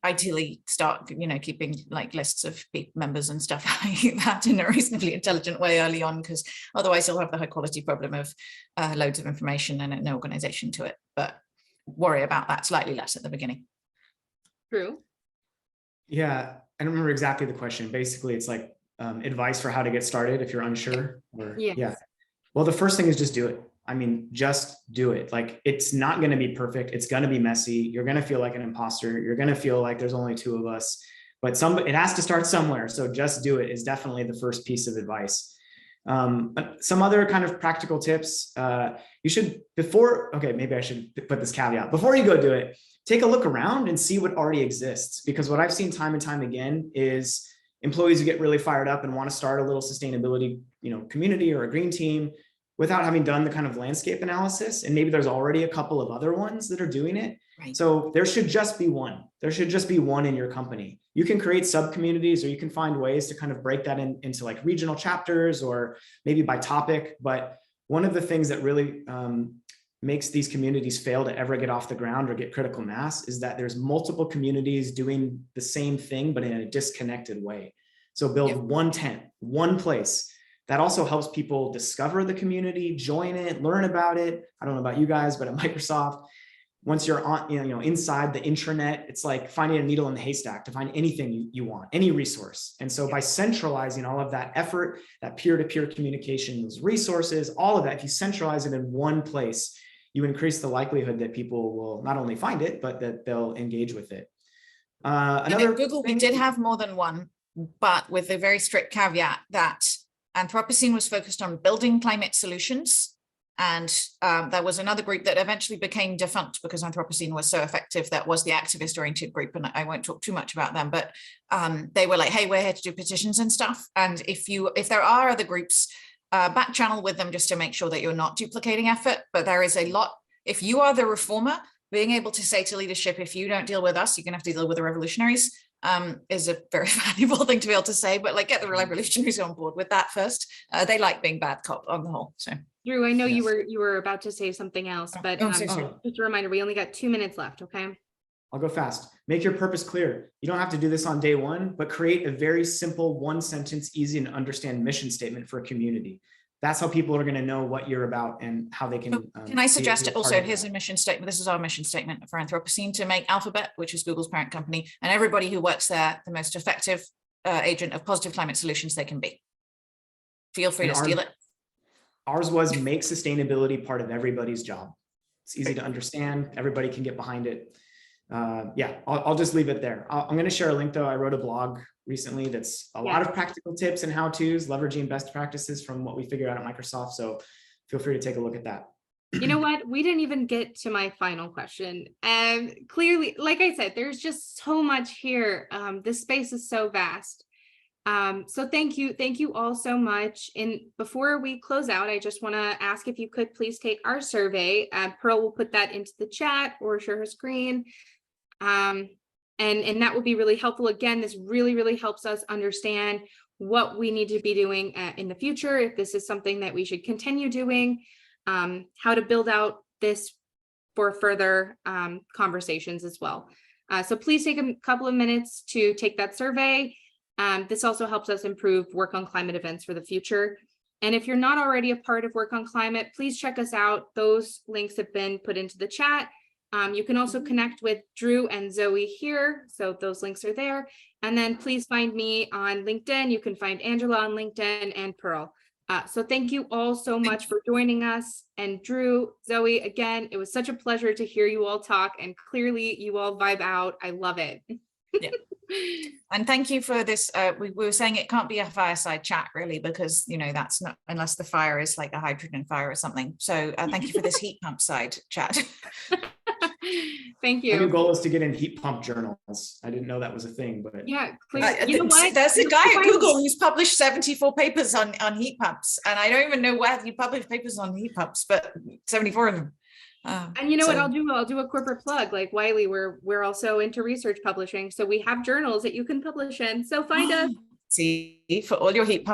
[SPEAKER 2] ideally start, keeping like lists of members and stuff like that in a reasonably intelligent way early on, because otherwise you'll have the high quality problem of loads of information and an organization to it. But worry about that slightly less at the beginning.
[SPEAKER 1] True.
[SPEAKER 3] Yeah, I don't remember exactly the question. Basically, it's like advice for how to get started if you're unsure. Or,
[SPEAKER 1] yes.
[SPEAKER 3] Yeah. Well, the first thing is just do it. I mean, just do it. Like, it's not going to be perfect. It's going to be messy. You're going to feel like an imposter. You're going to feel like there's only 2 of us, but it has to start somewhere. So just do it is definitely the first piece of advice. Some other kind of practical tips, you should, maybe I should put this caveat. Before you go do it, take a look around and see what already exists. Because what I've seen time and time again is employees who get really fired up and want to start a little sustainability, community or a green team without having done the kind of landscape analysis. And maybe there's already a couple of other ones that are doing it. Right. So there should just be one. There should just be one in your company. You can create sub-communities, or you can find ways to kind of break that into like regional chapters or maybe by topic. But one of the things that really makes these communities fail to ever get off the ground or get critical mass is that there's multiple communities doing the same thing, but in a disconnected way. So build one tent, one place. That also helps people discover the community, join it, learn about it. I don't know about you guys, but at Microsoft, once you're on, inside the intranet, it's like finding a needle in the haystack to find anything you want, any resource. And so by centralizing all of that effort, that peer-to-peer communication, those resources, all of that, if you centralize it in one place, you increase the likelihood that people will not only find it, but that they'll engage with it.
[SPEAKER 2] Another at Google, we did have more than one, but with a very strict caveat that Anthropocene was focused on building climate solutions. And there was another group that eventually became defunct because Anthropocene was so effective. That was the activist-oriented group, and I won't talk too much about them. But they were like, "Hey, we're here to do petitions and stuff." And if there are other groups, back channel with them just to make sure that you're not duplicating effort. But there is a lot. If you are the reformer, being able to say to leadership, "If you don't deal with us, you're going to have to deal with the revolutionaries," is a very valuable thing to be able to say. But like, get the revolutionaries on board with that first. They like being bad cop on the whole. So.
[SPEAKER 1] Drew, I know you were about to say something else, but just a reminder, we only got 2 minutes left, okay?
[SPEAKER 3] I'll go fast. Make your purpose clear. You don't have to do this on day one, but create a very simple, one sentence, easy to understand mission statement for a community. That's how people are going to know what you're about and how they can.
[SPEAKER 2] Can I suggest also, here's a mission statement. This is our mission statement for Anthropocene, to make Alphabet, which is Google's parent company, and everybody who works there the most effective agent of positive climate solutions they can be. Feel free to steal it.
[SPEAKER 3] Ours was make sustainability part of everybody's job. It's easy to understand. Everybody can get behind it. Yeah, I'll just leave it there. I'm going to share a link though. I wrote a blog recently that's a lot of practical tips and how-tos, leveraging best practices from what we figured out at Microsoft. So feel free to take a look at that.
[SPEAKER 1] You know what? We didn't even get to my final question. And clearly, like I said, there's just so much here. This space is so vast. So thank you all so much. And before we close out, I just want to ask if you could please take our survey. Pearl will put that into the chat or share her screen. And that will be really helpful. Again, this really helps us understand what we need to be doing in the future, if this is something that we should continue doing, how to build out this for further conversations as well. So please take a couple of minutes to take that survey. This also helps us improve work on climate events for the future. And if you're not already a part of Work on Climate, please check us out. Those links have been put into the chat. You can also connect with Drew and Zoe here. So those links are there. And then please find me on LinkedIn. You can find Angela on LinkedIn and Pearl. So thank you all so much for joining us. And Drew, Zoe, again, it was such a pleasure to hear you all talk, and clearly you all vibe out. I love it.
[SPEAKER 2] Yeah. And thank you for this. We were saying it can't be a fireside chat really, because that's not, unless the fire is like a hydrogen fire or something. So thank you for this heat pump side chat.
[SPEAKER 1] Thank you.
[SPEAKER 3] My goal is to get in heat pump journals. I didn't know that was a thing, but
[SPEAKER 1] yeah, you know what?
[SPEAKER 2] There's a guy at Google who's published 74 papers on heat pumps, and I don't even know where he published papers on heat pumps, but 74 of them.
[SPEAKER 1] And you know what I'll do a corporate plug, like Wiley, we're also into research publishing, so we have journals that you can publish in, so find us.
[SPEAKER 2] See, for all your heat pump